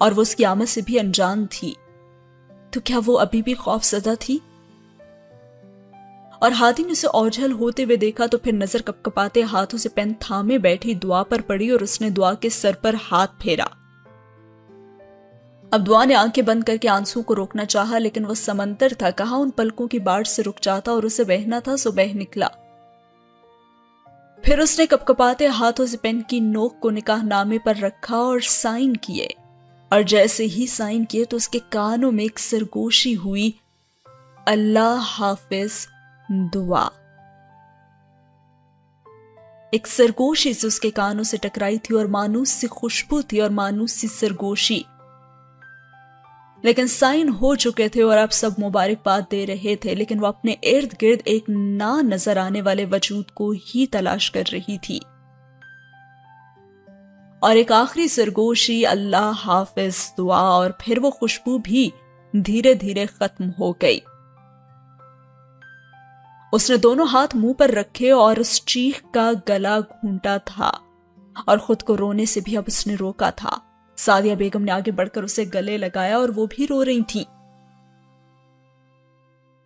اور وہ اس کی آمد سے بھی انجان تھی، تو کیا وہ ابھی بھی خوف زدہ تھی؟ اور ہادی نے اسے اوجھل ہوتے ہوئے دیکھا تو پھر نظر کپکپاتے ہاتھوں سے پین تھامے بیٹھی دعا پر پڑی اور اس نے دعا کے سر پر ہاتھ پھیرا۔ اب دعا نے آنکھیں بند کر کے آنسوں کو روکنا چاہا، لیکن وہ سمندر تھا، کہاں ان پلکوں کی باڑھ سے رک جاتا، اور اسے بہنا تھا سو بہہ نکلا۔ پھر اس نے کپکپاتے ہاتھوں سے پین کی نوک کو نکاح نامے پر رکھا اور سائن کیے، اور جیسے ہی سائن کیے تو اس کے کانوں میں ایک سرگوشی ہوئی، اللہ حافظ دعا۔ ایک سرگوشی سے اس کے کانوں سے ٹکرائی تھی، اور مانوس سی خوشبو تھی اور مانوس سی سرگوشی، لیکن سائن ہو چکے تھے اور اب سب مبارکباد دے رہے تھے، لیکن وہ اپنے ارد گرد ایک نہ نظر آنے والے وجود کو ہی تلاش کر رہی تھی، اور ایک آخری سرگوشی اللہ حافظ دعا، اور پھر وہ خوشبو بھی دھیرے دھیرے ختم ہو گئی۔ اس نے دونوں ہاتھ منہ پر رکھے اور اس چیخ کا گلا گھونٹا تھا، اور خود کو رونے سے بھی اب اس نے روکا تھا۔ سعدیہ بیگم نے آگے بڑھ کر اسے گلے لگایا اور وہ بھی رو رہی تھیں۔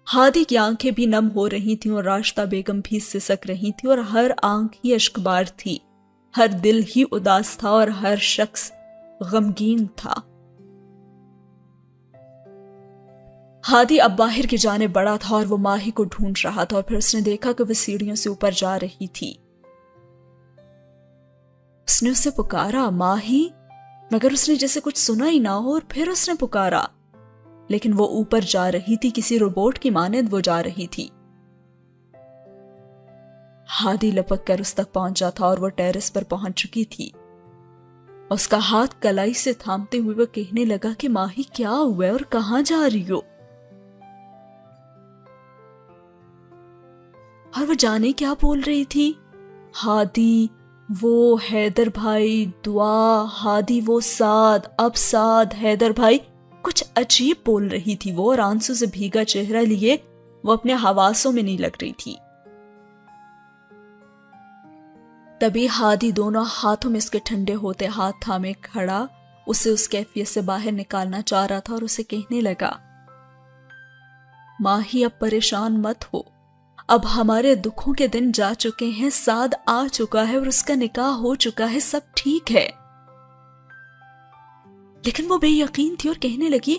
ہادی کی آنکھیں بھی نم ہو رہی تھیں اور راشدہ بیگم بھی سسک رہی تھی، اور ہر آنکھ ہی اشکبار تھی، ہر دل ہی اداس تھا اور ہر شخص غمگین تھا۔ ہادی اب باہر کی جانب بڑا تھا اور وہ ماہی کو ڈھونڈ رہا تھا، اور پھر اس نے دیکھا کہ وہ سیڑھیوں سے اوپر جا رہی تھی۔ اس نے اسے پکارا، ماہی، مگر اس نے جیسے کچھ سنا ہی نہ ہو، اور پھر اس نے پکارا، لیکن وہ اوپر جا رہی تھی، کسی روبوٹ کی مانند وہ جا رہی تھی۔ ہادی لپک کر اس تک پہنچا تھا اور وہ ٹیرس پر پہنچ چکی تھی۔ اس کا ہاتھ کلائی سے تھامتے ہوئے وہ کہنے لگا کہ ماہی کیا ہوا ہے اور کہاں جا رہی ہو؟ اور وہ جانے کیا بول رہی تھی؟ ہادی وہ حیدر بھائی، دعا، ہادی وہ سعد، اب سعد، حیدر بھائی، کچھ عجیب بول رہی تھی وہ، اور آنسو سے بھیگا چہرہ لیے وہ اپنے حواسوں میں نہیں لگ رہی تھی۔ تبھی ہادی دونوں ہاتھوں میں اس کے ٹھنڈے ہوتے ہاتھ تھامے کھڑا اسے اس کیفیت سے باہر نکالنا چاہ رہا تھا، اور اسے کہنے لگا، ماہی اب پریشان مت ہو، اب ہمارے دکھوں کے دن جا چکے ہیں، سعد آ چکا ہے اور اس کا نکاح ہو چکا ہے، سب ٹھیک ہے۔ لیکن وہ بے یقین تھی اور کہنے لگی،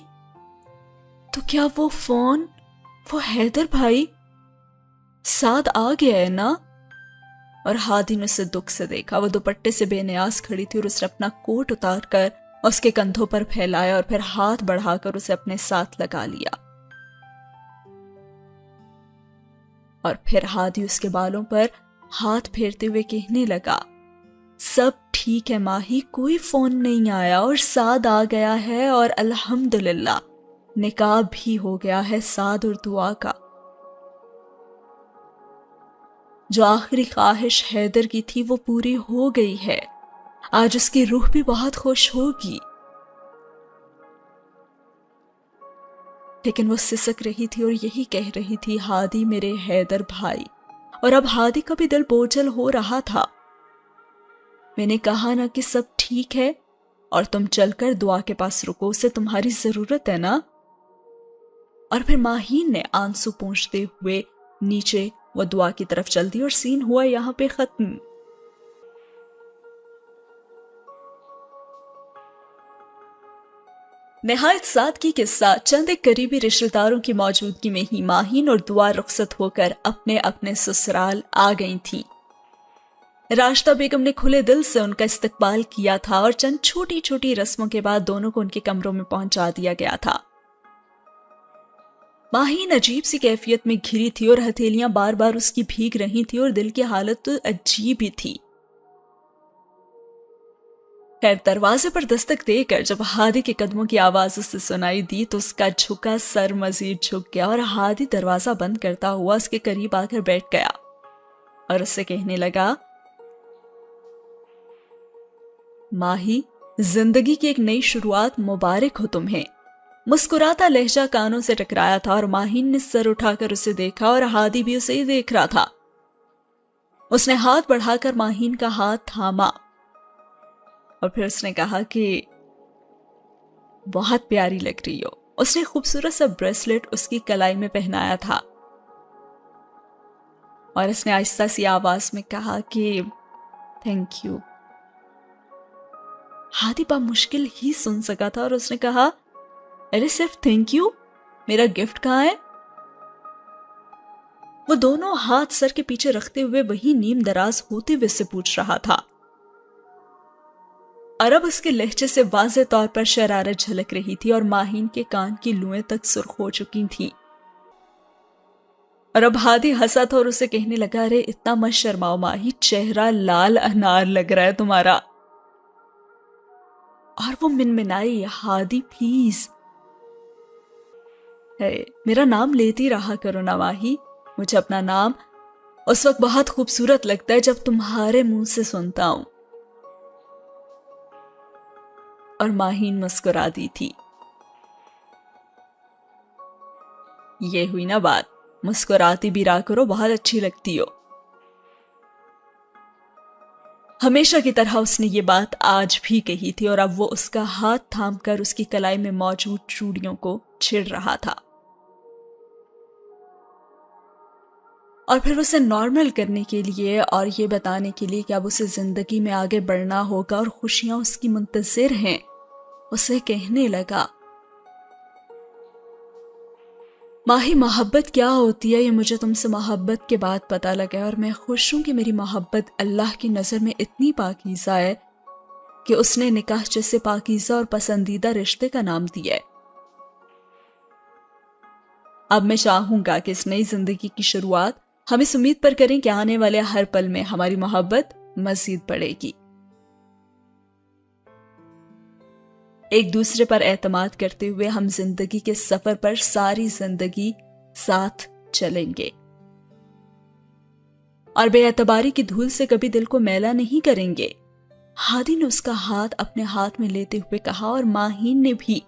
تو کیا وہ فون، وہ حیدر بھائی، سعد آ گیا ہے نا؟ اور ہادی نے اسے دکھ سے دیکھا، وہ دوپٹے سے بے نیاز کھڑی تھی، اور اس نے اپنا کوٹ اتار کر اس کے کندھوں پر پھیلایا اور پھر ہاتھ بڑھا کر اسے اپنے ساتھ لگا لیا۔ اور پھر ہادی اس کے بالوں پر ہاتھ پھیرتے ہوئے کہنے لگا، سب ٹھیک ہے ماہی، کوئی فون نہیں آیا، اور سعد آ گیا ہے، اور الحمدللہ نکاح بھی ہو گیا ہے سعد اور دعا کا۔ جو آخری خواہش حیدر کی تھی وہ پوری ہو گئی ہے، آج اس کی روح بھی بہت خوش ہوگی۔ لیکن وہ سسک رہی تھی اور یہی کہہ رہی تھی، ہادی میرے حیدر بھائی، اور اب ہادی کا بھی دل بوجھل ہو رہا تھا۔ میں نے کہا نا کہ سب ٹھیک ہے، اور تم چل کر دعا کے پاس رکو، اسے تمہاری ضرورت ہے نا؟ اور پھر ماہین نے آنسو پونچھتے ہوئے نیچے وہ دعا کی طرف چل دی، اور سین ہوا یہاں پہ ختم۔ نہایت سادگی کے ساتھ چند ایک قریبی رشتہ داروں کی موجودگی میں ہی ماہین اور دعا رخصت ہو کر اپنے اپنے سسرال آ گئی تھیں۔ راشدہ بیگم نے کھلے دل سے ان کا استقبال کیا تھا، اور چند چھوٹی چھوٹی رسموں کے بعد دونوں کو ان کے کمروں میں پہنچا دیا گیا تھا۔ ماہین عجیب سی کیفیت میں گھری تھی اور ہتھیلیاں بار بار اس کی بھیگ رہی تھی، اور دل کی حالت تو عجیب ہی تھی۔ خیر دروازے پر دستک دے کر جب ہادی کے قدموں کی آواز اسے سنائی دی تو اس کا جھکا سر مزید جھک گیا، اور ہادی دروازہ بند کرتا ہوا اس کے قریب آ کر بیٹھ گیا اور اس سے کہنے لگا، ماہی، زندگی کی ایک نئی شروعات مبارک ہو تمہیں۔ مسکراتا لہجہ کانوں سے ٹکرایا تھا، اور ماہین نے سر اٹھا کر اسے دیکھا، اور ہادی بھی اسے ہی دیکھ رہا تھا۔ اس نے ہاتھ بڑھا کر ماہین کا ہاتھ تھاما، اور پھر اس نے کہا کہ بہت پیاری لگ رہی ہو. اس نے خوبصورت سا بریسلٹ اس کی کلائی میں پہنایا تھا اور اس نے آہستہ سی آواز میں کہا کہ تھینک یو. ہادی بمشکل ہی سن سکا تھا اور اس نے کہا ارے صرف تھینک یو؟ میرا گفٹ کہاں ہے؟ وہ دونوں ہاتھ سر کے پیچھے رکھتے ہوئے وہی نیم دراز ہوتے ہوئے سے پوچھ رہا تھا اور اب اس کے لہجے سے واضح طور پر شرارت جھلک رہی تھی اور ماہین کے کان کی لوئیں تک سرخ ہو چکی تھیں. اور اب ہادی ہنسا تھا اور اسے کہنے لگا ارے اتنا مت شرماؤ ماہی، چہرہ لال انار لگ رہا ہے تمہارا. اور وہ منمنائی ہادی پلیز میرا نام لیتی رہا کرو نا ماہی، مجھے اپنا نام اس وقت بہت خوبصورت لگتا ہے جب تمہارے منہ سے سنتا ہوں. اور ماہین مسکرا دی تھی. یہ ہوئی نا بات، مسکراتی بھی رہا کرو، بہت اچھی لگتی ہو. ہمیشہ کی طرح اس نے یہ بات آج بھی کہی تھی اور اب وہ اس کا ہاتھ تھام کر اس کی کلائی میں موجود چوڑیوں کو چھڑ رہا تھا اور پھر اسے نارمل کرنے کے لیے اور یہ بتانے کے لیے کہ اب اسے زندگی میں آگے بڑھنا ہوگا اور خوشیاں اس کی منتظر ہیں، اسے کہنے لگا ماہی محبت کیا ہوتی ہے یہ مجھے تم سے محبت کے بعد پتہ لگا ہے اور میں خوش ہوں کہ میری محبت اللہ کی نظر میں اتنی پاکیزہ ہے کہ اس نے نکاح جیسے پاکیزہ اور پسندیدہ رشتے کا نام دیا ہے. اب میں چاہوں گا کہ اس نئی زندگی کی شروعات ہم اس امید پر کریں کہ آنے والے ہر پل میں ہماری محبت مزید بڑھے گی، ایک دوسرے پر اعتماد کرتے ہوئے ہم زندگی کے سفر پر ساری زندگی ساتھ چلیں گے اور بے اعتباری کی دھول سے کبھی دل کو میلا نہیں کریں گے. ہادی نے اس کا ہاتھ اپنے ہاتھ میں لیتے ہوئے کہا اور ماہین نے بھی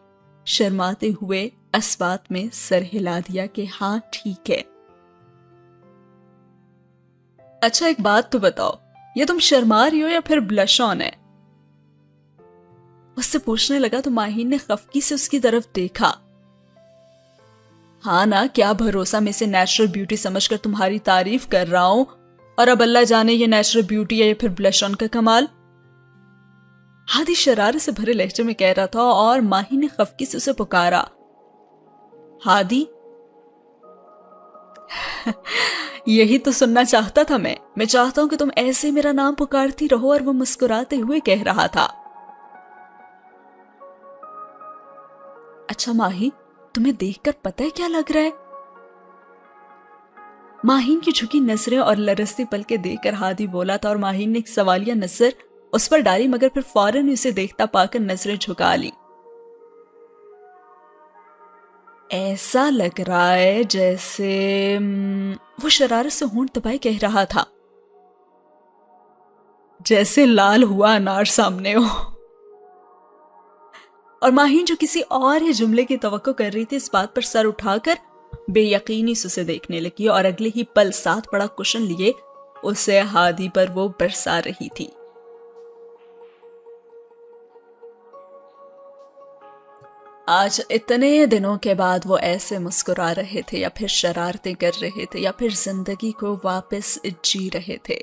شرماتے ہوئے اس بات میں سر ہلا دیا کہ ہاں ٹھیک ہے. اچھا ایک بات تو بتاؤ، یہ تم شرما رہی ہو یا پھر بلش آن ہے؟ اس سے پوچھنے لگا تو ماہین نے خفگی سے اس کی طرف دیکھا. ہاں نا، کیا بھروسہ میں اسے نیچرل بیوٹی سمجھ کر تمہاری تعریف کر رہا ہوں اور اب اللہ جانے یہ نیچرل بیوٹی ہے یا پھر بلش آن کا کمال. ہادی شرارت سے بھرے لہجے میں کہہ رہا تھا اور ماہین نے خفگی سے اسے پکارا ہادی. یہی تو سننا چاہتا تھا میں چاہتا ہوں کہ تم ایسے میرا نام پکارتی رہو. اور وہ مسکراتے ہوئے کہہ رہا تھا اچھا ماہی، تمہیں دیکھ کر پتہ ہے کیا لگ رہا ہے؟ ماہین کی جھکی نظریں اور لرزتی پلکیں دیکھ کر ہادی بولا تھا اور ماہین نے ایک سوالیہ نظر اس پر ڈالی مگر پھر فوراً اسے دیکھتا پا کر نظریں جھکا لی. ایسا لگ رہا ہے جیسے وہ شرارت سے ہونٹ دبائے کہہ رہا تھا جیسے لال ہوا انار سامنے ہو. اور ماہین جو کسی اور ہی جملے کی توقع کر رہی تھی اس بات پر سر اٹھا کر بے یقینی سے اسے دیکھنے لگی اور اگلے ہی پل ساتھ پڑا کشن لیے اسے ہادی پر وہ برسا رہی تھی. آج اتنے دنوں کے بعد وہ ایسے مسکرا رہے تھے یا پھر شرارتیں کر رہے تھے یا پھر زندگی کو واپس جی رہے تھے.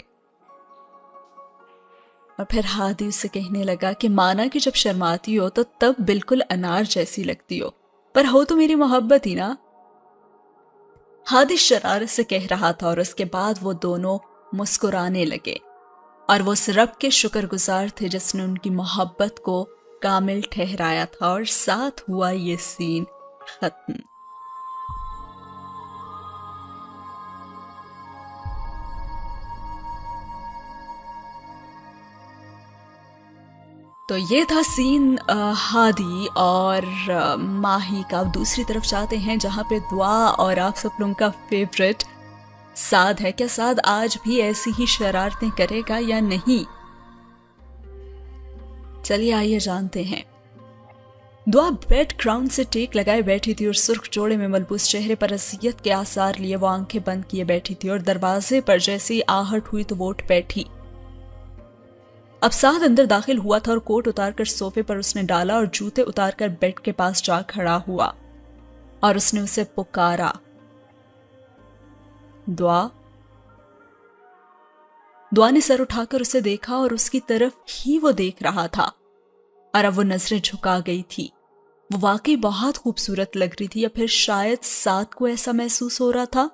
اور پھر ہادی اسے کہنے لگا کہ مانا کہ جب شرماتی ہو تو تب بالکل انار جیسی لگتی ہو، پر ہو تو میری محبت ہی نا. ہادی شرارت سے کہہ رہا تھا اور اس کے بعد وہ دونوں مسکرانے لگے اور وہ اس رب کے شکر گزار تھے جس نے ان کی محبت کو کامل ٹھہرایا تھا اور ساتھ ہوا یہ سین ختم. تو یہ تھا سین ہادی اور ماہی کا. دوسری طرف چاہتے ہیں جہاں پہ دعا اور آپ سب لوگوں کا فیوریٹ سعد ہے. کیا سعد آج بھی ایسی ہی شرارتیں کرے گا یا نہیں؟ چلیے آئیے جانتے ہیں. دعا بیڈ گراؤنڈ سے ٹیک لگائے بیٹھی تھی اور سرخ جوڑے میں ملبوس چہرے پر اذیت کے آثار لیے وہ آنکھیں بند کیے بیٹھی تھی اور دروازے پر جیسی آہٹ ہوئی تو وہ اٹھ بیٹھی. اب سعد اندر داخل ہوا تھا اور کوٹ اتار کر صوفے پر اس نے ڈالا اور جوتے اتار کر بیڈ کے پاس جا کھڑا ہوا اور اس نے اسے پکارا، دعا۔ دعا نے سر اٹھا کر اسے دیکھا اور اس کی طرف ہی وہ دیکھ رہا تھا، اور اب وہ نظریں جھکا گئی تھی۔ وہ واقعی بہت خوبصورت لگ رہی تھی، یا پھر شاید سعد کو ایسا محسوس ہو رہا تھا،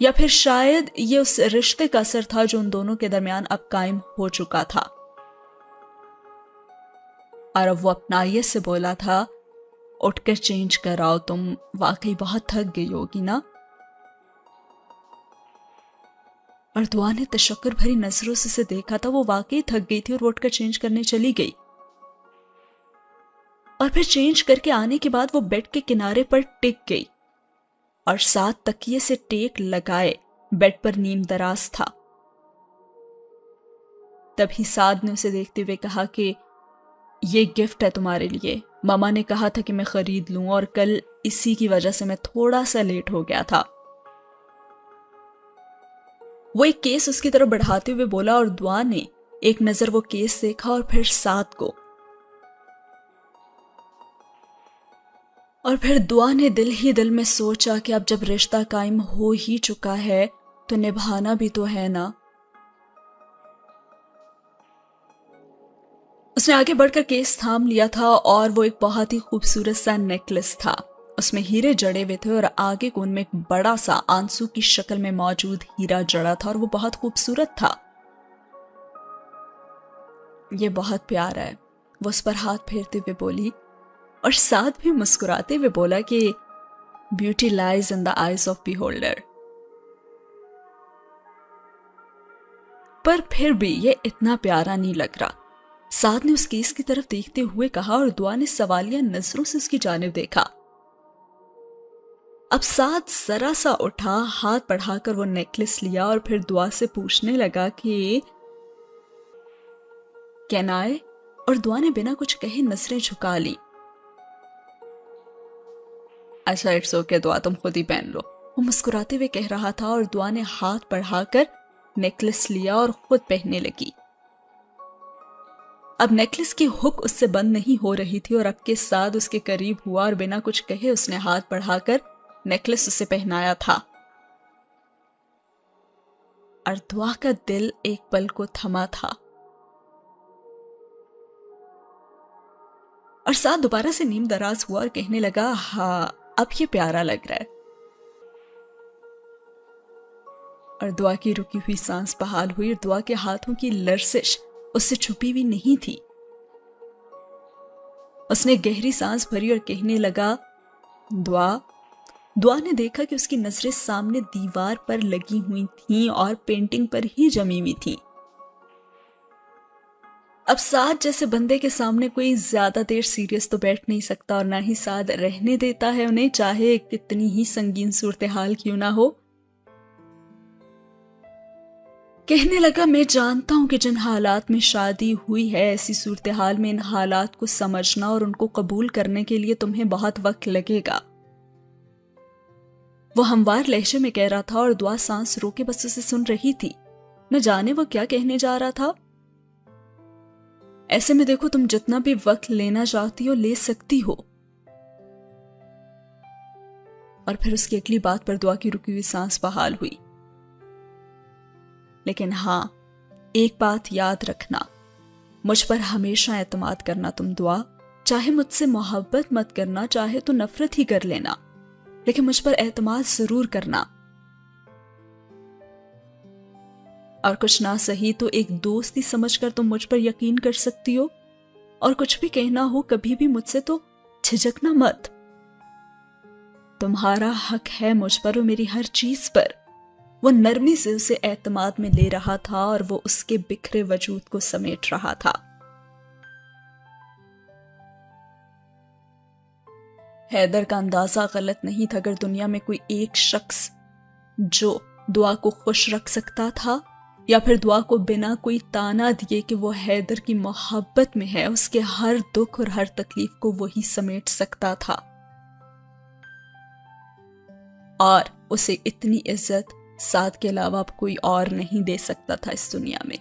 یا پھر شاید یہ اس رشتے کا اثر تھا جو ان دونوں کے درمیان اب قائم ہو چکا تھا۔ اور اب وہ اپنائیت سے بولا تھا، اٹھ کر چینج کراؤ، تم واقعی بہت تھک گئی ہوگی نا۔ اور دعا نے تشکر بھری نظروں سے اسے دیکھا تھا، وہ واقعی تھک گئی تھی اور وہ اٹھ کر چینج کرنے چلی گئی۔ اور پھر چینج کر کے آنے کے بعد وہ بیڈ کے کنارے پر ٹک گئی اور ساتھ تکیے سے ٹیک لگائے بیڈ پر نیم دراز تھا۔ تبھی سعد نے اسے دیکھتے ہوئے کہا کہ یہ گفٹ ہے تمہارے لیے، ماما نے کہا تھا کہ میں خرید لوں اور کل اسی کی وجہ سے میں تھوڑا سا لیٹ ہو گیا تھا۔ وہ ایک کیس اس کی طرف بڑھاتے ہوئے بولا اور دعا نے ایک نظر وہ کیس دیکھا اور پھر سعد کو، اور پھر دعا نے دل ہی دل میں سوچا کہ اب جب رشتہ قائم ہو ہی چکا ہے تو نبھانا بھی تو ہے نا۔ اس نے آگے بڑھ کر کیس تھام لیا تھا اور وہ ایک بہت ہی خوبصورت سا نیکلس تھا، اس میں ہیرے جڑے ہوئے تھے اور آگے کون میں ایک بڑا سا آنسو کی شکل میں موجود ہیرا جڑا تھا اور وہ بہت خوبصورت تھا۔ یہ بہت پیارا ہے، وہ اس پر ہاتھ پھیرتے ہوئے بولی، اور ساتھ بھی مسکراتے ہوئے بولا کہ beauty lies in the eyes of beholder. پر پھر بھی یہ اتنا پیارا نہیں لگ رہا، سعد نے اس کیس کی طرف دیکھتے ہوئے کہا اور دعا نے سوالیہ نظروں سے اس کی جانب دیکھا۔ اب سعد ذرا سا اٹھا، ہاتھ بڑھا کر وہ نیکلس لیا اور پھر دعا سے پوچھنے لگا کہ کین آئی؟ اور دعا نے بنا کچھ کہے نظریں جھکا لی۔ اچھا اٹس اوکے دعا، تم خود ہی پہن لو، وہ مسکراتے ہوئے کہہ رہا تھا اور دعا نے ہاتھ بڑھا کر نیکلس لیا اور خود پہننے لگی۔ اب نیکلس کی ہک اس سے بند نہیں ہو رہی تھی اور اب کے سعد اس کے قریب ہوا اور بنا کچھ کہے اس نے ہاتھ بڑھا کر نیکلس اسے پہنایا تھا، اور دعا کا دل ایک پل کو تھما تھا۔ اور سعد دوبارہ سے نیم دراز ہوا اور کہنے لگا، ہاں اب یہ پیارا لگ رہا ہے۔ اور دعا کی رکی ہوئی سانس بحال ہوئی اور دعا کے ہاتھوں کی لرزش اس سے چھپی ہوئی نہیں تھی۔ اس نے گہری سانس بھری اور کہنے لگا، دعا۔ دعا نے دیکھا کہ اس کی نظریں سامنے دیوار پر لگی ہوئی تھیں اور پینٹنگ پر ہی جمی ہوئی تھیں۔ اب سعد جیسے بندے کے سامنے کوئی زیادہ دیر سیریس تو بیٹھ نہیں سکتا اور نہ ہی سعد رہنے دیتا ہے انہیں، چاہے کتنی ہی سنگین صورتحال کیوں نہ ہو۔ کہنے لگا، میں جانتا ہوں کہ جن حالات میں شادی ہوئی ہے، ایسی صورتحال میں ان حالات کو سمجھنا اور ان کو قبول کرنے کے لیے تمہیں بہت وقت لگے گا۔ وہ ہموار لہجے میں کہہ رہا تھا اور دعا سانس روکے بس اسے سن رہی تھی، نہ جانے وہ کیا کہنے جا رہا تھا۔ ایسے میں دیکھو، تم جتنا بھی وقت لینا چاہتی ہو لے سکتی ہو۔ اور پھر اس کی اگلی بات پر دعا کی رکی ہوئی سانس بحال ہوئی۔ لیکن ہاں، ایک بات یاد رکھنا، مجھ پر ہمیشہ اعتماد کرنا تم دعا، چاہے مجھ سے محبت مت کرنا، چاہے تو نفرت ہی کر لینا، لیکن مجھ پر اعتماد ضرور کرنا۔ اور کچھ نہ صحیح تو ایک دوستی سمجھ کر تم مجھ پر یقین کر سکتی ہو، اور کچھ بھی کہنا ہو کبھی بھی مجھ سے تو جھجکنا مت۔ تمہارا حق ہے مجھ پر اور میری ہر چیز پر۔ وہ نرمی سے اسے اعتماد میں لے رہا تھا اور وہ اس کے بکھرے وجود کو سمیٹ رہا تھا۔ حیدر کا اندازہ غلط نہیں تھا۔ اگر دنیا میں کوئی ایک شخص جو دعا کو خوش رکھ سکتا تھا یا پھر دعا کو بنا کوئی تانا دیے کہ وہ حیدر کی محبت میں ہے، اس کے ہر دکھ اور ہر تکلیف کو وہی سمیٹ سکتا تھا، اور اسے اتنی عزت سعد کے علاوہ اب کوئی اور نہیں دے سکتا تھا اس دنیا میں۔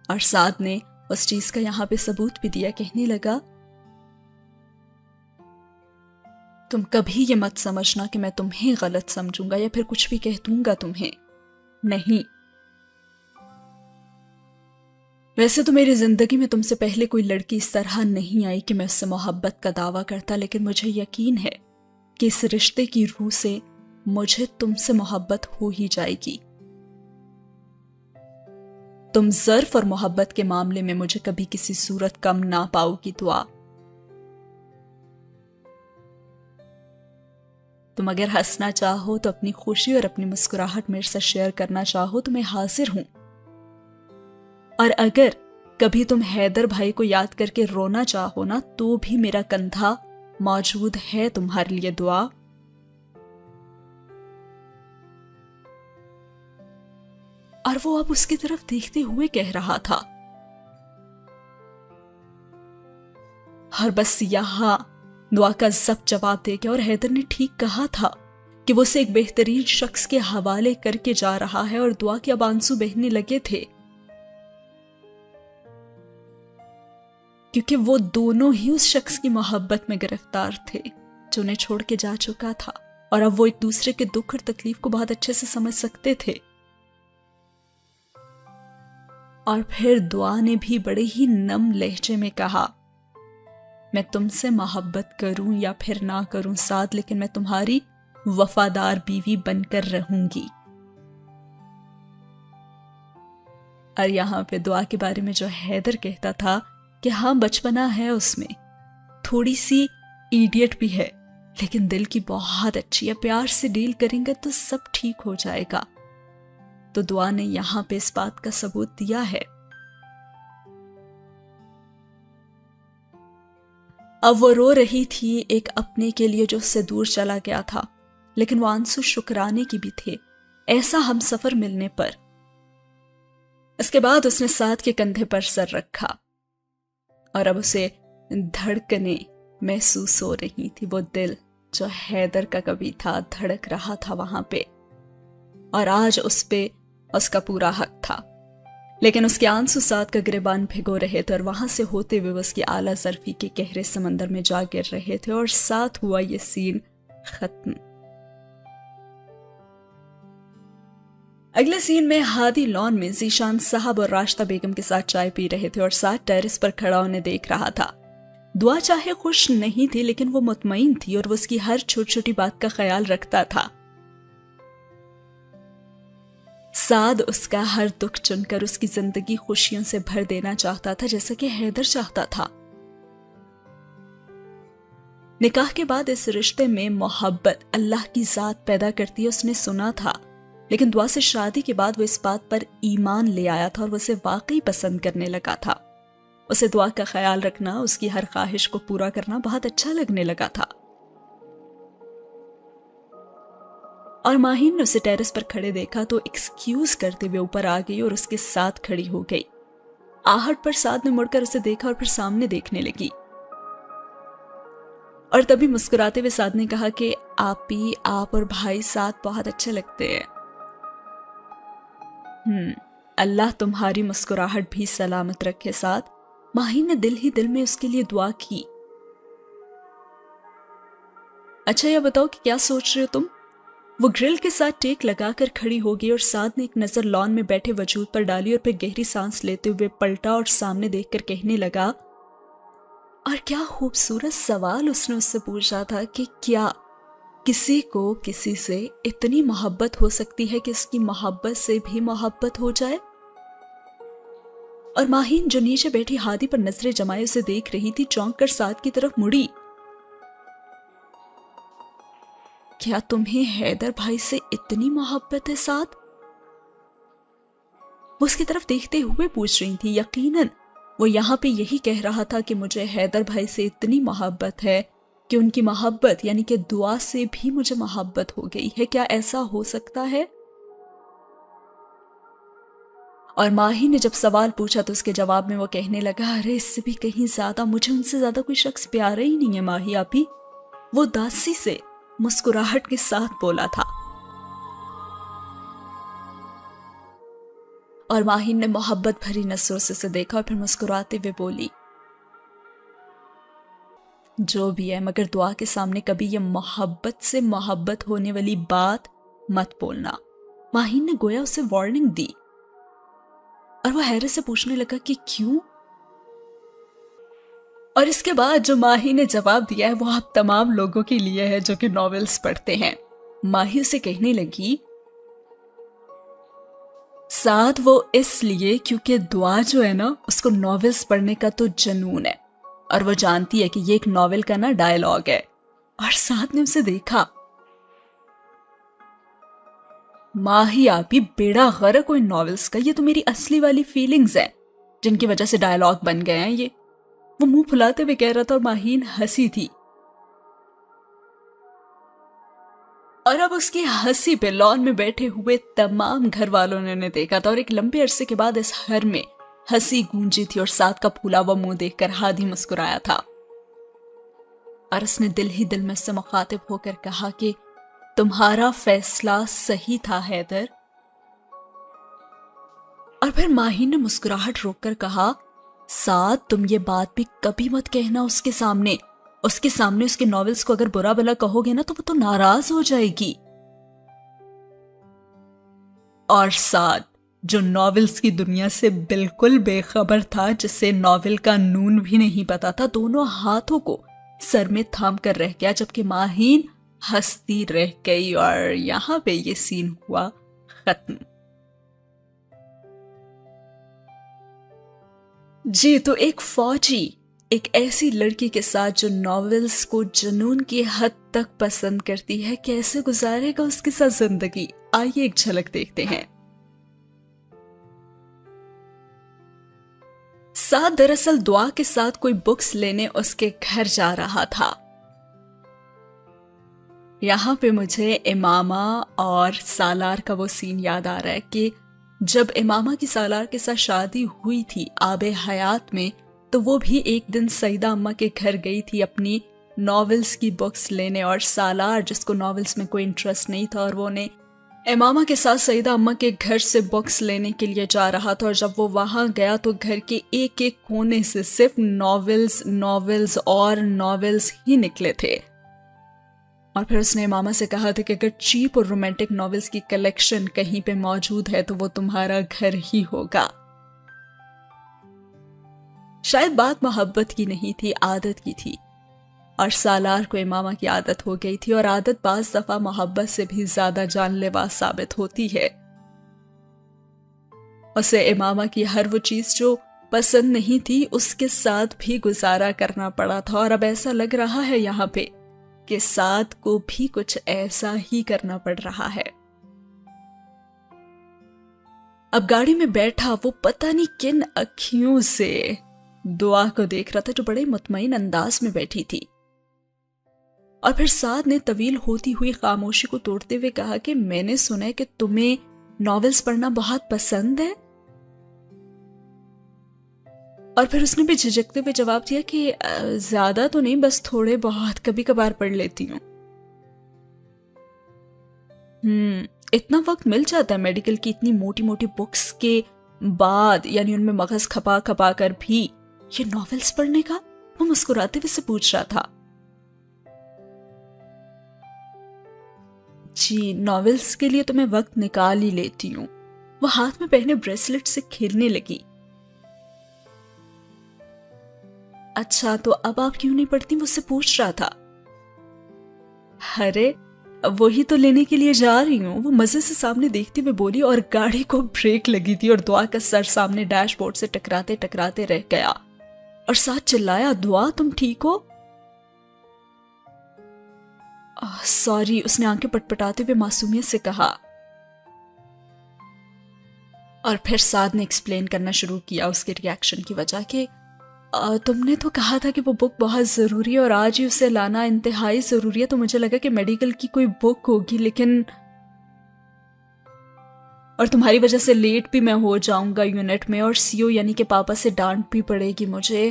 اور سعد نے اس چیز کا یہاں پہ ثبوت بھی دیا، کہنے لگا تم کبھی یہ مت سمجھنا کہ میں تمہیں غلط سمجھوں گا یا پھر کچھ بھی کہہ دوں گا تمہیں، نہیں۔ ویسے تو میری زندگی میں تم سے پہلے کوئی لڑکی اس طرح نہیں آئی کہ میں اس سے محبت کا دعویٰ کرتا، لیکن مجھے یقین ہے کہ اس رشتے کی روح سے مجھے تم سے محبت ہو ہی جائے گی۔ تم ظرف اور محبت کے معاملے میں مجھے کبھی کسی صورت کم نہ پاؤ گی دعا۔ تم اگر ہنسنا چاہو تو اپنی خوشی اور اپنی مسکراہٹ میرے سے شیئر کرنا چاہو تو میں حاضر ہوں، اور اگر کبھی تم حیدر بھائی کو یاد کر کے رونا چاہو نا تو بھی میرا کندھا موجود ہے تمہارے لیے دعا۔ اور وہ اب اس کی طرف دیکھتے ہوئے کہہ رہا تھا، اور بس یہاں دعا کا ضبط جواب دے گیا، اور حیدر نے ٹھیک کہا تھا کہ وہ اسے ایک بہترین شخص کے حوالے کر کے جا رہا ہے، اور دعا کے اب آنسو بہنے لگے تھے کیونکہ وہ دونوں ہی اس شخص کی محبت میں گرفتار تھے جو انہیں چھوڑ کے جا چکا تھا، اور اب وہ ایک دوسرے کے دکھ اور تکلیف کو بہت اچھے سے سمجھ سکتے تھے۔ اور پھر دعا نے بھی بڑے ہی نم لہجے میں کہا، میں تم سے محبت کروں یا پھر نہ کروں سعد، لیکن میں تمہاری وفادار بیوی بن کر رہوں گی۔ اور یہاں پہ دعا کے بارے میں جو حیدر کہتا تھا کہ ہاں بچپنا ہے اس میں، تھوڑی سی ایڈیٹ بھی ہے، لیکن دل کی بہت اچھی ہے، پیار سے ڈیل کریں گے تو سب ٹھیک ہو جائے گا، تو دعا نے یہاں پہ اس بات کا ثبوت دیا ہے۔ اب وہ رو رہی تھی ایک اپنے کے لیے جو اس سے دور چلا گیا تھا، لیکن وہ آنسو شکرانے کی بھی تھے ایسا ہم سفر ملنے پر۔ اس کے بعد اس نے سعد کے کندھے پر سر رکھا، اور اب اسے دھڑکنیں محسوس ہو رہی تھی، وہ دل جو حیدر کا کبھی تھا دھڑک رہا تھا وہاں پہ، اور آج اس پہ اس کا پورا حق تھا، لیکن اس کے آنسو سعد کا گریبان بھگو رہے تھے، اور وہاں سے ہوتے ہوئے اس کی اعلیٰ ظرفی کے گہرے سمندر میں جا گر رہے تھے، اور ساتھ ہوا یہ سین ختم۔ اگلے سین میں ہادی لان میں ذیشان صاحب اور راشدہ بیگم کے ساتھ چائے پی رہے تھے، اور ساتھ ٹیرس پر کھڑا انہیں دیکھ رہا تھا۔ دعا چاہے خوش نہیں تھی لیکن وہ مطمئن تھی، اور وہ اس کی ہر چھوٹی چھوٹی بات کا خیال رکھتا تھا۔ سعد اس کا ہر دکھ چن کر اس کی زندگی خوشیوں سے بھر دینا چاہتا تھا، جیسا کہ حیدر چاہتا تھا۔ نکاح کے بعد اس رشتے میں محبت اللہ کی ذات پیدا کرتی ہے، اس نے سنا تھا، لیکن دعا سے شادی کے بعد وہ اس بات پر ایمان لے آیا تھا اور وہ اسے واقعی پسند کرنے لگا تھا۔ اسے دعا کا خیال رکھنا، اس کی ہر خواہش کو پورا کرنا بہت اچھا لگنے لگا تھا۔ اور ماہین نے اسے ٹیرس پر کھڑے دیکھا تو ایکسکیوز کرتے ہوئے اوپر آ گئی اور اس کے ساتھ کھڑی ہو گئی۔ آہٹ پر سعد نے مڑ کر اسے دیکھا اور پھر سامنے دیکھنے لگی، اور تبھی مسکراتے ہوئے سعد نے کہا کہ آپ اور بھائی ساتھ بہت اچھے لگتے ہیں۔ اللہ تمہاری مسکراہٹ بھی سلامت رکھے سعد۔ ماہین نے دل ہی دل میں اس کے لیے دعا کی۔ اچھا یہ بتاؤ کہ کیا سوچ رہے ہو تم؟ وہ گرل کے ساتھ ٹیک لگا کر کھڑی ہو گئی، اور سعد نے ایک نظر لان میں بیٹھے وجود پر ڈالی اور پھر گہری سانس لیتے ہوئے پلٹا اور سامنے دیکھ کر کہنے لگا، اور کیا خوبصورت سوال اس نے اس سے پوچھا تھا کہ کیا کسی کو کسی سے اتنی محبت ہو سکتی ہے کہ اس کی محبت سے بھی محبت ہو جائے؟ اور ماہین جو نیچے بیٹھی ہادی پر نظریں جمائے اسے دیکھ رہی تھی، چونک کر سعد کی طرف مڑی۔ کیا تمہیں حیدر بھائی سے اتنی محبت ہے سعد؟ وہ اس کی طرف دیکھتے ہوئے پوچھ رہی تھی۔ یقیناً وہ یہاں پہ یہی کہہ رہا تھا کہ مجھے حیدر بھائی سے اتنی محبت ہے کہ ان کی محبت یعنی کہ دعا سے بھی مجھے محبت ہو گئی ہے۔ کیا ایسا ہو سکتا ہے؟ اور ماہی نے جب سوال پوچھا تو اس کے جواب میں وہ کہنے لگا، ارے اس سے بھی کہیں زیادہ، مجھے ان سے زیادہ کوئی شخص پیارا ہی نہیں ہے ماہی آپی۔ وہ داسی سے مسکراہٹ کے ساتھ بولا تھا۔ اور ماہین نے محبت بھری نظروں سے اسے دیکھا اور پھر مسکراتے ہوئے بولی، جو بھی ہے مگر دعا کے سامنے کبھی یہ محبت سے محبت ہونے والی بات مت بولنا۔ ماہین نے گویا اسے وارننگ دی اور وہ حیرت سے پوچھنے لگا کہ کیوں؟ اور اس کے بعد جو ماہی نے جواب دیا ہے وہ آپ تمام لوگوں کے لیے ہے جو کہ ناولز پڑھتے ہیں۔ ماہی اسے کہنے لگی، ساتھ وہ اس لیے کیونکہ دعا جو ہے نا اس کو ناولز پڑھنے کا تو جنون ہے، اور وہ جانتی ہے کہ یہ ایک ناول کا نا ڈائلاگ ہے۔ اور ساتھ نے اسے دیکھا۔ ماہی آپ ہی بیڑا غرق کوئی ناولز کا، یہ تو میری اصلی والی فیلنگز ہیں جن کی وجہ سے ڈائلاگ بن گئے ہیں یہ۔ وہ منہ پھلاتے ہوئے کہہ رہا تھا اور ماہین ہنسی تھی، اور اب اس کی ہنسی پہ لان میں بیٹھے ہوئے تمام گھر والوں نے انہیں دیکھا تھا، اور ایک لمبے عرصے کے بعد اس گھر میں ہنسی گونجی تھی، اور ساتھ کا پھولا ہوا منہ دیکھ کر ہادی مسکرایا تھا، اور اس نے دل ہی دل میں سے مخاطب ہو کر کہا کہ تمہارا فیصلہ صحیح تھا حیدر۔ اور پھر ماہین نے مسکراہٹ روک کر کہا، ساتھ تم یہ بات بھی کبھی مت کہنا اس کے سامنے اس کے ناولز کو اگر برا بلا کہو گے نا تو وہ تو ناراض ہو جائے گی۔ اور ساتھ جو ناولز کی دنیا سے بالکل بے خبر تھا، جسے ناول کا نون بھی نہیں پتا تھا، دونوں ہاتھوں کو سر میں تھام کر رہ گیا، جبکہ ماہین ہستی رہ گئی، اور یہاں پہ یہ سین ہوا ختم۔ جی تو ایک فوجی ایک ایسی لڑکی کے ساتھ جو ناولز کو جنون کی حد تک پسند کرتی ہے، کیسے گزارے گا اس کے ساتھ زندگی؟ آئیے ایک جھلک دیکھتے ہیں۔ ساتھ دراصل دعا کے ساتھ کوئی بکس لینے اس کے گھر جا رہا تھا۔ یہاں پہ مجھے امامہ اور سالار کا وہ سین یاد آ رہا ہے کہ جب امامہ کی سالار کے ساتھ شادی ہوئی تھی آب حیات میں، تو وہ بھی ایک دن سیدہ اماں کے گھر گئی تھی اپنی ناولز کی بکس لینے، اور سالار جس کو ناولز میں کوئی انٹرسٹ نہیں تھا، اور وہ نے امامہ کے ساتھ سیدہ اماں کے گھر سے بکس لینے کے لیے جا رہا تھا، اور جب وہ وہاں گیا تو گھر کے ایک ایک کونے سے صرف ناولز اور ناولز ہی نکلے تھے۔ اور پھر اس نے امامہ سے کہا تھا کہ اگر چیپ اور رومانٹک ناولز کی کلیکشن کہیں پہ موجود ہے تو وہ تمہارا گھر ہی ہوگا۔ شاید بات محبت کی نہیں تھی، عادت کی تھی، اور سالار کو امامہ کی عادت ہو گئی تھی، اور عادت بعض دفعہ محبت سے بھی زیادہ جان لیوا ثابت ہوتی ہے۔ اسے امامہ کی ہر وہ چیز جو پسند نہیں تھی اس کے ساتھ بھی گزارا کرنا پڑا تھا، اور اب ایسا لگ رہا ہے یہاں پہ کہ ساتھ کو بھی کچھ ایسا ہی کرنا پڑ رہا ہے۔ اب گاڑی میں بیٹھا وہ پتہ نہیں کن اکھیوں سے دعا کو دیکھ رہا تھا جو بڑے مطمئن انداز میں بیٹھی تھی، اور پھر ساتھ نے طویل ہوتی ہوئی خاموشی کو توڑتے ہوئے کہا کہ میں نے سنا ہے کہ تمہیں ناولز پڑھنا بہت پسند ہے، اور پھر اس نے بھی جھجکتے ہوئے جواب دیا کہ زیادہ تو نہیں، بس تھوڑے بہت کبھی کبھار پڑھ لیتی ہوں۔ اتنا وقت مل جاتا ہے میڈیکل کی اتنی موٹی موٹی بکس کے بعد، یعنی ان میں مغز کھپا کھپا کر بھی یہ ناولز پڑھنے کا؟ وہ مسکراتے ہوئے سے پوچھ رہا تھا۔ جی ناولز کے لیے تو میں وقت نکال ہی لیتی ہوں۔ وہ ہاتھ میں پہنے بریسلٹ سے کھیلنے لگی۔ اچھا تو اب آپ کیوں نہیں پڑھتی؟ مجھ سے پوچھ رہا تھا۔ ارے وہی تو لینے کے لیے جا رہی ہوں، وہ مزے سے سامنے دیکھتے ہوئے بولی، اور گاڑی کو بریک لگی تھی اور دعا کا سر سامنے ڈیش بورڈ سے ٹکراتے ٹکراتے رہ گیا، اور ساتھ چلایا، دعا تم ٹھیک ہو؟ سوری، اس نے آنکھیں پٹپٹاتے ہوئے معصومیت سے کہا، اور پھر سعد نے ایکسپلین کرنا شروع کیا اس کے ری ایکشن کی وجہ کہ تم نے تو کہا تھا کہ وہ بک بہت ضروری ہے اور آج ہی اسے لانا انتہائی ضروری ہے، تو مجھے لگا کہ میڈیکل کی کوئی بک ہوگی، لیکن اور تمہاری وجہ سے لیٹ بھی میں ہو جاؤں گا یونٹ میں، اور سی او یعنی کہ پاپا سے ڈانٹ بھی پڑے گی مجھے۔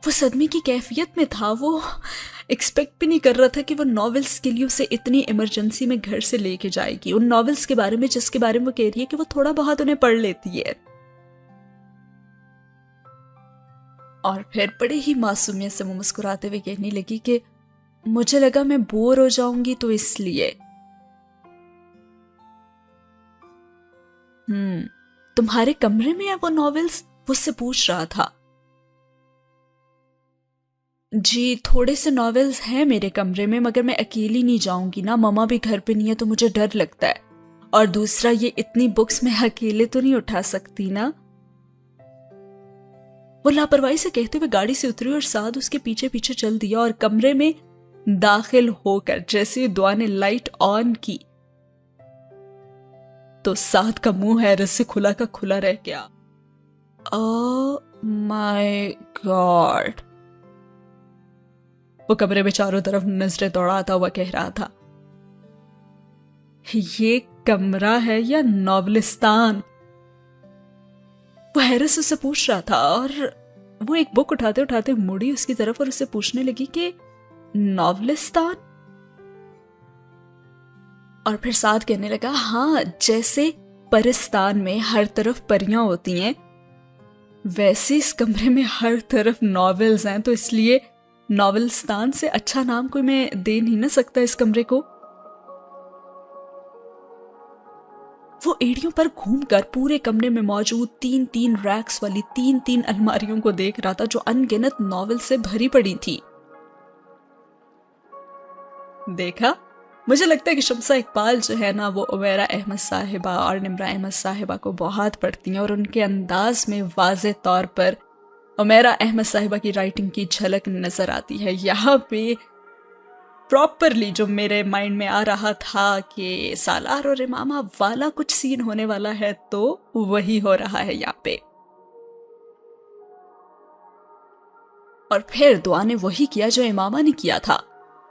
وہ صدمے کی کیفیت میں تھا، وہ ایکسپیکٹ بھی نہیں کر رہا تھا کہ وہ ناولز کے لیے اسے اتنی ایمرجنسی میں گھر سے لے کے جائے گی، ان ناولز کے بارے میں جس کے بارے میں وہ کہہ رہی ہے کہ وہ تھوڑا بہت انہیں پڑھ لیتی ہے۔ اور پھر بڑے ہی معصومیت سے وہ مسکراتے ہوئے کہنے لگی کہ مجھے لگا میں بور ہو جاؤں گی تو اس لیے۔ تمہارے کمرے میں ہے وہ ناولز؟ وہ اس سے پوچھ رہا تھا۔ جی تھوڑے سے ناولز ہیں میرے کمرے میں، مگر میں اکیلی نہیں جاؤں گی نا، ماما بھی گھر پہ نہیں ہے تو مجھے ڈر لگتا ہے، اور دوسرا یہ اتنی بکس میں اکیلے تو نہیں اٹھا سکتی نا۔ وہ لاپرواہی سے کہتے ہوئے گاڑی سے اتری اور سعد اس کے پیچھے پیچھے چل دیا، اور کمرے میں داخل ہو کر جیسے دعا نے لائٹ آن کی تو سعد کا منہ حیرت سے کھلا کا کھلا رہ گیا۔ او مائی گاڈ! وہ کمرے میں چاروں طرف نظریں دوڑاتا ہوا کہہ رہا تھا، یہ کمرہ ہے یا ناولستان؟ وہ حیرت سے اسے پوچھ رہا تھا، اور وہ ایک بک اٹھاتے اٹھاتے مڑی اس کی طرف اور اسے پوچھنے لگی کہ ناولستان؟ اور پھر سعد کہنے لگا، ہاں جیسے پرستان میں ہر طرف پریاں ہوتی ہیں ویسے اس کمرے میں ہر طرف ناولز ہیں، تو اس لیے ناولستان سے اچھا نام کوئی میں دے نہیں نہ سکتا اس کمرے کو۔ وہ ایڑیوں پر گھوم کر پورے کمرے میں موجود 3 ریکس والی 3 الماریوں کو دیکھ رہا تھا جو ان گنت ناول سے بھری پڑی تھی۔ دیکھا، مجھے لگتا ہے کہ شمسہ اقبال جو ہے نا وہ عمیرہ احمد صاحبہ اور نمرہ احمد صاحبہ کو بہت پڑھتی ہیں، اور ان کے انداز میں واضح طور پر عمیرہ احمد صاحبہ کی رائٹنگ کی جھلک نظر آتی ہے۔ یہاں پہ پراپرلی جو میرے مائنڈ میں آ رہا تھا کہ سالار اور امامہ والا کچھ سین ہونے والا ہے تو وہی ہو رہا ہے یہاں پہ۔ اور پھر دعا نے وہی کیا جو امامہ نے کیا تھا،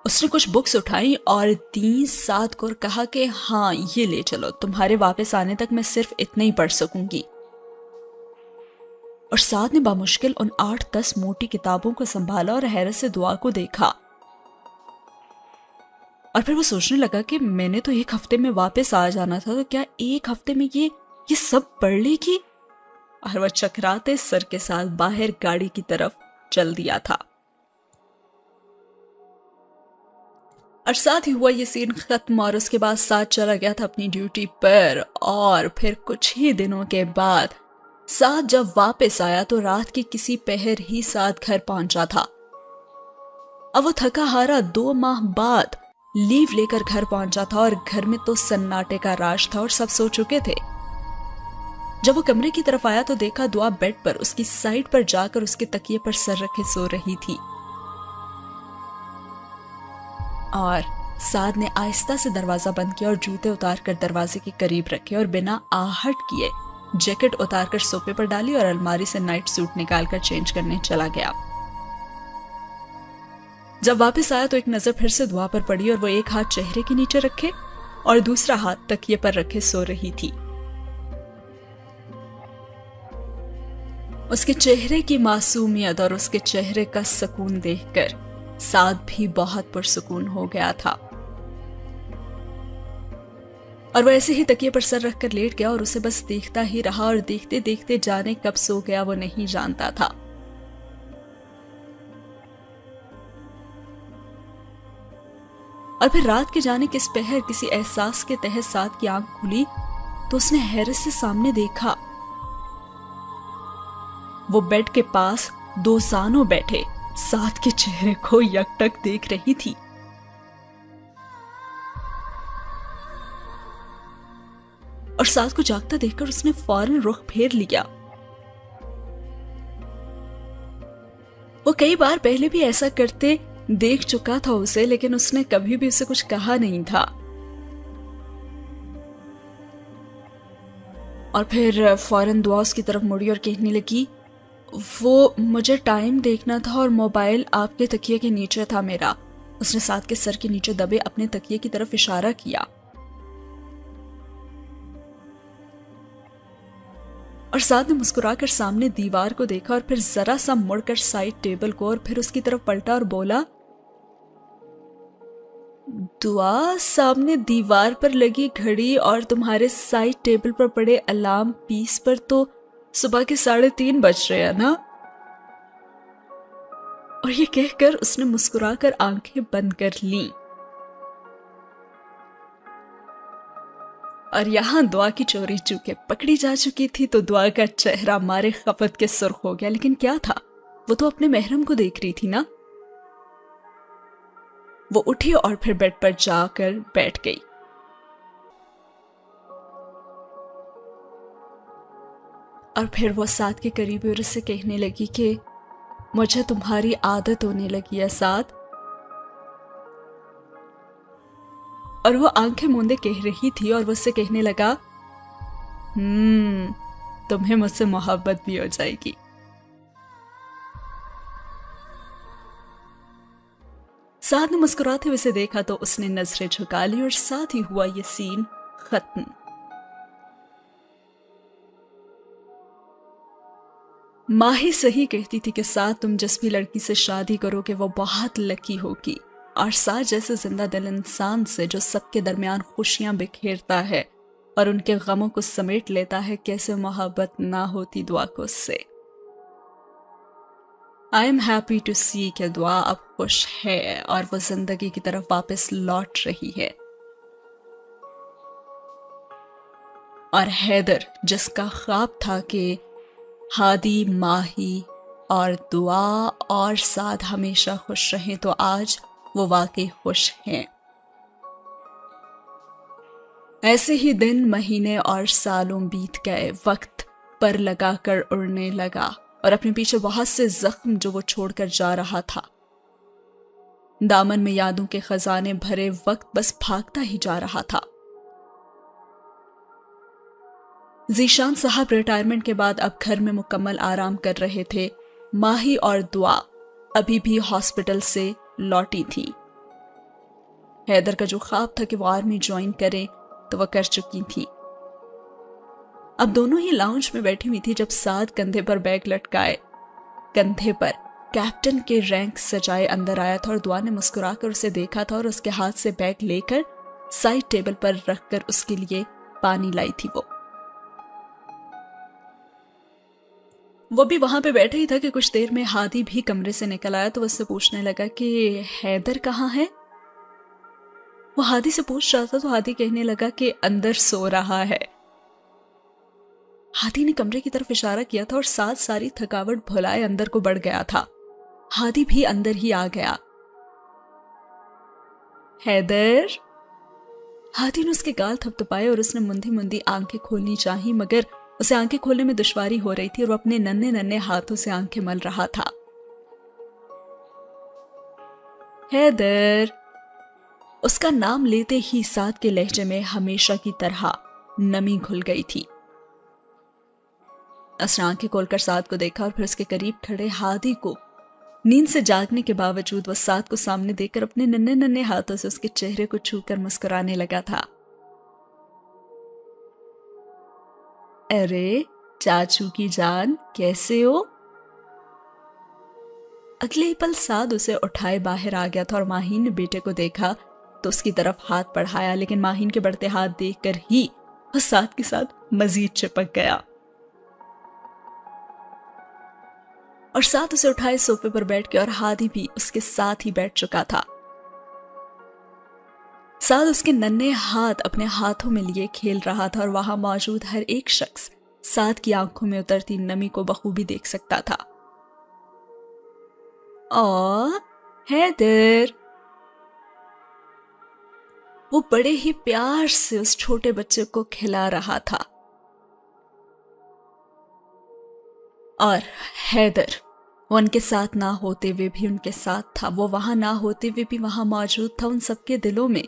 اس نے کچھ بکس اٹھائی اور دیں سعد کو اور کہا کہ ہاں یہ لے چلو، تمہارے واپس آنے تک میں صرف اتنا ہی پڑھ سکوں گی۔ اور سعد نے بامشکل ان 8-10 موٹی کتابوں کو سنبھالا اور حیرت سے دعا کو دیکھا، اور پھر وہ سوچنے لگا کہ میں نے تو 1 ہفتے میں واپس آ جانا تھا، تو کیا 1 ہفتے میں یہ سب پڑھ لے گی؟ اور وہ چکراتے سر کے ساتھ باہر گاڑی کی طرف چل دیا تھا۔ اور ساتھ ہی ہوا یہ سین ختم، اور اس کے بعد سعد چلا گیا تھا اپنی ڈیوٹی پر، اور پھر کچھ ہی دنوں کے بعد سعد جب واپس آیا تو رات کی کسی پہر ہی سعد گھر پہنچا تھا۔ اب وہ تھکا ہارا 2 ماہ بعد لیو لے کر گھر پہنچا تھا، اور گھر میں تو سناٹے کا راج تھا اور سب سو چکے تھے۔ جب وہ کمرے کی طرف آیا تو دیکھا دعا بیڈ پر اس کی سائڈ پر جا کر اس کے تکیے پر سر رکھے سو رہی تھی، اور سعد نے آہستہ سے دروازہ بند کیا اور جوتے اتار کر دروازے کے قریب رکھے اور بنا آہٹ کیے جیکٹ اتار کر صوفے پر ڈالی اور الماری سے نائٹ سوٹ نکال کر چینج کرنے چلا گیا۔ جب واپس آیا تو ایک نظر پھر سے دعا پر پڑی، اور وہ ایک ہاتھ چہرے کے نیچے رکھے اور دوسرا ہاتھ تکیے پر رکھے سو رہی تھی۔ اس کے چہرے کی معصومیت اور اس کے چہرے کا سکون دیکھ کر سعد بھی بہت پرسکون ہو گیا تھا، اور وہ ایسے ہی تکیے پر سر رکھ کر لیٹ گیا اور اسے بس دیکھتا ہی رہا، اور دیکھتے دیکھتے جانے کب سو گیا وہ نہیں جانتا تھا۔ اور پھر رات کے جانے کس پہر کسی احساس کے تحت سعد کی آنکھ کھلی تو اس نے حیرت سے سامنے دیکھا، وہ بیڈ کے پاس 2 زانوں بیٹھے سعد کے چہرے کو یکٹک دیکھ رہی تھی۔ اور سعد کو جاگتا دیکھ کر اس نے فوراً رخ پھیر لیا۔ وہ کئی بار پہلے بھی ایسا کرتے دیکھ چکا تھا اسے، لیکن اس نے کبھی بھی اسے کچھ کہا نہیں تھا۔ اور پھر فوراً دعا اس کی طرف مڑی اور کہنے لگی، وہ مجھے ٹائم دیکھنا تھا اور موبائل آپ کے تکیے کے نیچے تھا میرا۔ اس نے سعد کے سر کے نیچے دبے اپنے تکیے کی طرف اشارہ کیا، اور سعد نے مسکرا کر سامنے دیوار کو دیکھا اور پھر ذرا سا مڑ کر سائڈ ٹیبل کو اور پھر اس کی طرف پلٹا اور بولا، دعا سامنے دیوار پر لگی گھڑی اور تمہارے سائڈ ٹیبل پر پڑے الارم پیس پر تو صبح کے 3:30 بج رہے ہیں نا؟ اور یہ کہہ کر اس نے مسکرا کر آنکھیں بند کر لیں. اور یہاں دعا کی چوری چونکہ پکڑی جا چکی تھی تو دعا کا چہرہ مارے خفت کے سرخ ہو گیا. لیکن کیا تھا؟ وہ تو اپنے محرم کو دیکھ رہی تھی نا. وہ اٹھی اور پھر بیڈ پر جا کر بیٹھ گئی. اور پھر وہ سعد کے قریب اور اس سے کہنے لگی کہ مجھے تمہاری عادت ہونے لگی ہے سعد. اور وہ آنکھیں موندے کہہ رہی تھی اور وہ اس سے کہنے لگا تمہیں مجھ سے محبت بھی ہو جائے گی. سعد نے مسکراتے ہوئے اسے دیکھا تو اس نے نظریں جھکا لی اور ساتھ ہی ہوا یہ سین ختم. ماہی صحیح کہتی تھی کہ سعد تم جس بھی لڑکی سے شادی کرو گے وہ بہت لکی ہوگی. اور سعد جیسے زندہ دل انسان سے جو سب کے درمیان خوشیاں بکھیرتا ہے اور ان کے غموں کو سمیٹ لیتا ہے کیسے محبت نہ ہوتی دعا کو اس سے. I am happy to see کہ دعا اب خوش ہے اور وہ زندگی کی طرف واپس لوٹ رہی ہے. اور حیدر جس کا خواب تھا کہ ہادی، ماہی اور دعا اور سعد ہمیشہ خوش رہیں تو آج وہ واقعی خوش ہیں. ایسے ہی دن، مہینے اور سالوں بیت گئے. وقت پر لگا کر اڑنے لگا اور اپنے پیچھے بہت سے زخم جو وہ چھوڑ کر جا رہا تھا. دامن میں یادوں کے خزانے بھرے وقت بس بھاگتا ہی جا رہا تھا. ذیشان صاحب ریٹائرمنٹ کے بعد اب گھر میں مکمل آرام کر رہے تھے. ماہی اور دعا ابھی بھی ہاسپٹل سے لوٹی تھی. حیدر کا جو خواب تھا کہ وہ آرمی جوائن کرے تو وہ کر چکی تھی. اب دونوں ہی لاؤنج میں بیٹھی ہوئی تھی جب سعد کندھے پر بیگ لٹکائے کندھے پر کیپٹن کے رینک سجائے اندر آیا تھا اور دعا نے مسکرا کر اسے دیکھا تھا اور اس کے ہاتھ سے بیگ لے کر سائڈ ٹیبل پر رکھ کر اس کے لیے پانی لائی تھی. وہ بھی وہاں پہ بیٹھا ہی تھا کہ کچھ دیر میں ہادی بھی کمرے سے نکل آیا تو اس سے پوچھنے لگا کہ حیدر کہاں ہے. وہ ہادی سے پوچھ رہا تھا تو ہادی کہنے لگا کہ اندر سو رہا ہے. ہادی نے کمرے کی طرف اشارہ کیا تھا اور ساتھ ساری تھکاوٹ بھلائے اندر کو بڑھ گیا تھا. ہادی بھی اندر ہی آ گیا. حیدر. ہادی نے اس کے گال تھپتھپائے اور اس نے مندی مندی آنکھیں کھولنی چاہی مگر اسے آنکھیں کھولنے میں دشواری ہو رہی تھی اور وہ اپنے ننھے ننھے ہاتھوں سے آنکھیں مل رہا تھا. حیدر. اس کا نام لیتے ہی سعد کے لہجے میں ہمیشہ کی طرح نمی گھل گئی تھی. اس نے آنکھیں کھول کر سعد کو دیکھا اور پھر اس کے قریب کھڑے ہادی کو. نیند سے جاگنے کے باوجود وہ سعد کو سامنے دیکھ کر اپنے ننھے ننھے ہاتھوں سے اس کے چہرے کو چھو کر مسکرانے لگا تھا. ارے چاچو کی جان کیسے ہو؟ اگلے ہی پل سعد اسے اٹھائے باہر آ گیا تھا اور ماہین نے بیٹے کو دیکھا تو اس کی طرف ہاتھ بڑھایا لیکن ماہین کے بڑھتے ہاتھ دیکھ کر ہی وہ سعد کے ساتھ مزید چپک گیا اور سعد اسے اٹھائے صوفے پر بیٹھ کے اور ہادی بھی اس کے ساتھ ہی بیٹھ چکا تھا. سعد اس کے ننھے ہاتھ اپنے ہاتھوں میں لیے کھیل رہا تھا اور وہاں موجود ہر ایک شخص سعد کی آنکھوں میں اترتی نمی کو بخوبی دیکھ سکتا تھا. حیدر. وہ بڑے ہی پیار سے اس چھوٹے بچے کو کھلا رہا تھا. اور حیدر وہ ان کے ساتھ نہ ہوتے ہوئے بھی ان کے ساتھ تھا. وہ وہاں نہ ہوتے ہوئے بھی وہاں موجود تھا ان سب کے دلوں میں،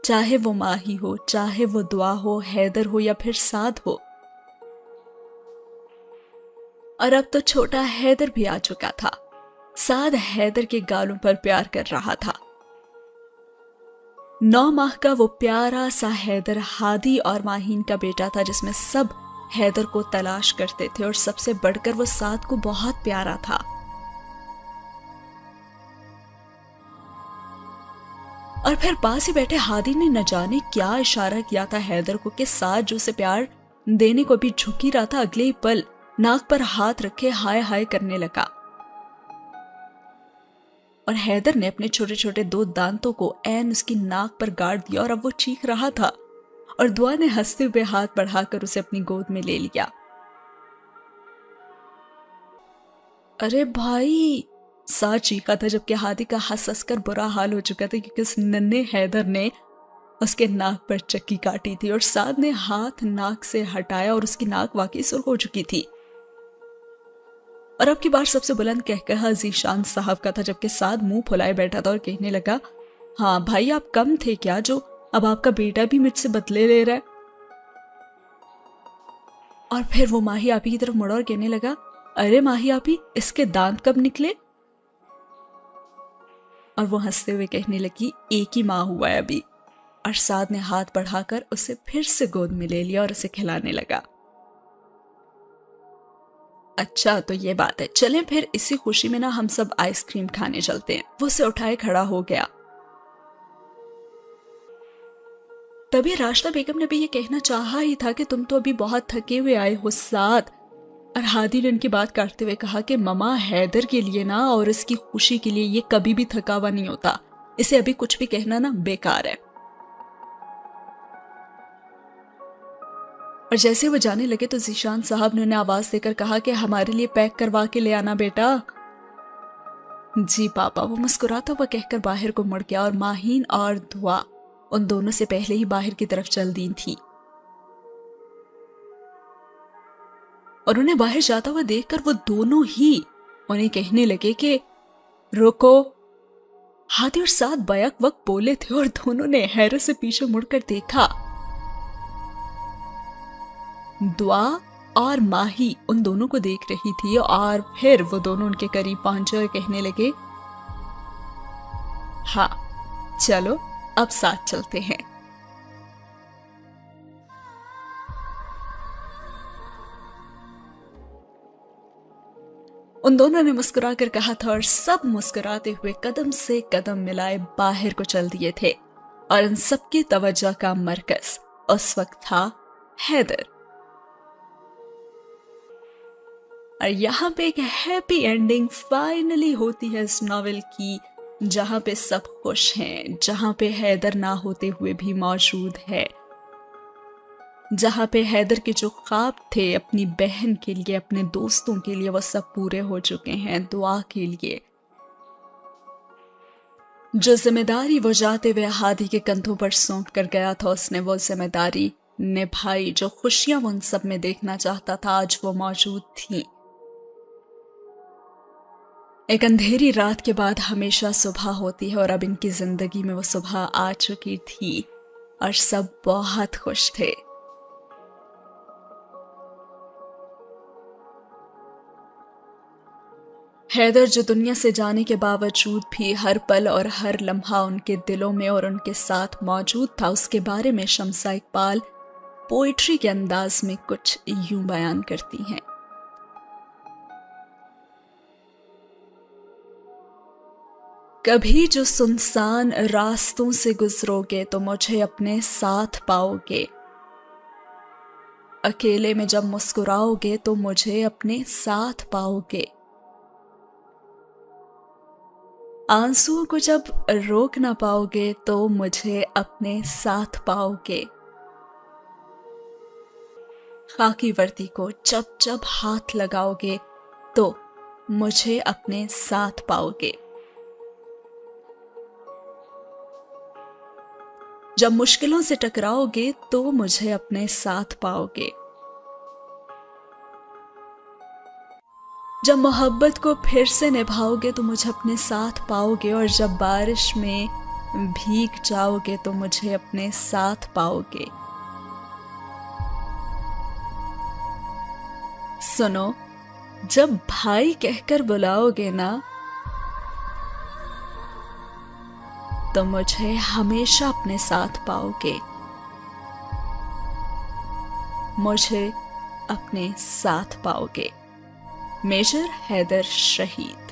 چاہے وہ ماہی ہو، چاہے وہ دعا ہو، حیدر ہو یا پھر سعد ہو. اور اب تو چھوٹا حیدر بھی آ چکا تھا. سعد حیدر کے گالوں پر پیار کر رہا تھا. 9 ماہ کا وہ پیارا سا حیدر ہادی اور ماہین کا بیٹا تھا جس میں سب حیدر کو تلاش کرتے تھے اور سب سے بڑھ کر وہ سعد کو بہت پیارا تھا. اور پھر پاس ہی بیٹھے ہادی نے نہ جانے کیا اشارہ کیا تھا حیدر کو کہ ساتھ جو اسے پیار دینے کو بھی جھک ہی رہا تھا، اگلے ہی پل ناک پر ہاتھ رکھے ہائے ہائے کرنے لگا، اور حیدر نے اپنے چھوٹے چھوٹے 2 دانتوں کو عین اس کی ناک پر گاڑ دیا اور اب وہ چیخ رہا تھا، اور دعا نے ہنستے ہوئے ہاتھ بڑھا کر اسے اپنی گود میں لے لیا۔ ارے بھائی، سا چیخا تھا جبکہ ہادی کا ہنس ہنس کر برا حال ہو چکا تھا کیونکہ اس ننھے حیدر نے اس کے ناک پر چکی کاٹی تھی، اور سعد نے ہاتھ ناک سے ہٹایا اور اس کی ناک واقعی سرخ ہو چکی تھی۔ اور اب کی بار سب سے بلند کہکہا ذیشان صاحب کا تھا، جبکہ سعد منہ پھلائے بیٹھا تھا اور کہنے لگا، ہاں بھائی آپ کم تھے کیا جو اب آپ کا بیٹا بھی مجھ سے بدلے لے رہا ہے؟ اور پھر وہ ماہی آپی کی طرف مڑا اور کہنے لگا، ارے ماہی آپی اس کے دانت کب نکلے؟ اور وہ ہنستے ہوئے کہنے لگی، ایک ہی ماہ ہوا ہے ابھی۔ اور سعد نے ہاتھ بڑھا کر اسے پھر سے گود میں لے لیا اور اسے کھلانے لگا۔ اچھا تو یہ بات ہے، چلیں پھر اسی خوشی میں ہم سب آئس کریم کھانے چلتے ہیں۔ وہ اسے اٹھائے کھڑا ہو گیا۔ تبھی راشدہ بیگم نے بھی یہ کہنا چاہا ہی تھا کہ تم تو ابھی بہت تھکے ہوئے آئے ہو سعد، اور ہادی نے ان کی بات کاٹتے ہوئے کہا کہ ماما حیدر کے لیے نا اور اس کی خوشی کے لیے یہ کبھی بھی تھکا ہوا نہیں ہوتا، اسے ابھی کچھ بھی کہنا نا بیکار ہے۔ اور جیسے وہ جانے لگے تو ذیشان صاحب نے انہیں آواز دے کر کہا کہ ہمارے لیے پیک کروا کے لے آنا بیٹا۔ جی پاپا، وہ مسکراتا ہوا کہہ کر باہر کو مڑ گیا، اور ماہین اور دعا ان دونوں سے پہلے ہی باہر کی طرف چل دی تھی، اور انہیں باہر جاتا ہوا دیکھ کر وہ دونوں ہی انہیں کہنے لگے کہ روکو۔ ہادی اور سعد بیک وقت بولے تھے اور دونوں نے حیرت سے پیچھے مڑ کر دیکھا۔ دعا اور ماہی ان دونوں کو دیکھ رہی تھی، اور پھر وہ دونوں ان کے قریب پہنچے اور کہنے لگے، ہاں چلو اب ساتھ چلتے ہیں۔ ان دونوں نے مسکرا کر کہا تھا، اور سب مسکراتے ہوئے قدم سے قدم ملائے باہر کو چل دیے تھے، اور ان سب کی توجہ کا مرکز اس وقت تھا حیدر۔ اور یہاں پہ ایک ہیپی اینڈنگ فائنلی ہوتی ہے اس ناول کی، جہاں پہ سب خوش ہیں، جہاں پہ حیدر نہ ہوتے ہوئے بھی موجود ہے، جہاں پہ حیدر کے جو خواب تھے اپنی بہن کے لیے، اپنے دوستوں کے لیے، وہ سب پورے ہو چکے ہیں۔ دعا کے لیے جو ذمہ داری وہ جاتے ہوئے ہادی کے کندھوں پر سونپ کر گیا تھا، اس نے وہ ذمہ داری نبھائی۔ جو خوشیاں وہ ان سب میں دیکھنا چاہتا تھا آج وہ موجود تھیں۔ ایک اندھیری رات کے بعد ہمیشہ صبح ہوتی ہے، اور اب ان کی زندگی میں وہ صبح آ چکی تھی، اور سب بہت خوش تھے۔ حیدر جو دنیا سے جانے کے باوجود بھی ہر پل اور ہر لمحہ ان کے دلوں میں اور ان کے ساتھ موجود تھا، اس کے بارے میں شمسہ اقبال پوئٹری کے انداز میں کچھ یوں بیان کرتی ہیں۔ کبھی جو سنسان راستوں سے گزرو گے تو مجھے اپنے ساتھ پاؤ گے، اکیلے میں جب مسکراؤ گے تو مجھے اپنے ساتھ پاؤ گے، آنسوؤں کو جب روک نہ پاؤ گے تو مجھے اپنے ساتھ پاؤ گے، خاکی وردی کو جب جب ہاتھ لگاؤ گے تو مجھے اپنے ساتھ پاؤ گے، جب مشکلوں سے ٹکراؤ گے تو مجھے اپنے ساتھ پاؤ گے، جب محبت کو پھر سے نبھاؤ گے تو مجھے اپنے ساتھ پاؤ گے، اور جب بارش میں بھیگ جاؤ گے تو مجھے اپنے ساتھ پاؤ گے۔ سنو، جب بھائی کہہ کر بلاؤ گے نا تو مجھے ہمیشہ اپنے ساتھ پاؤ گے، مجھے اپنے ساتھ پاؤ گے۔ میجر حیدر شہید۔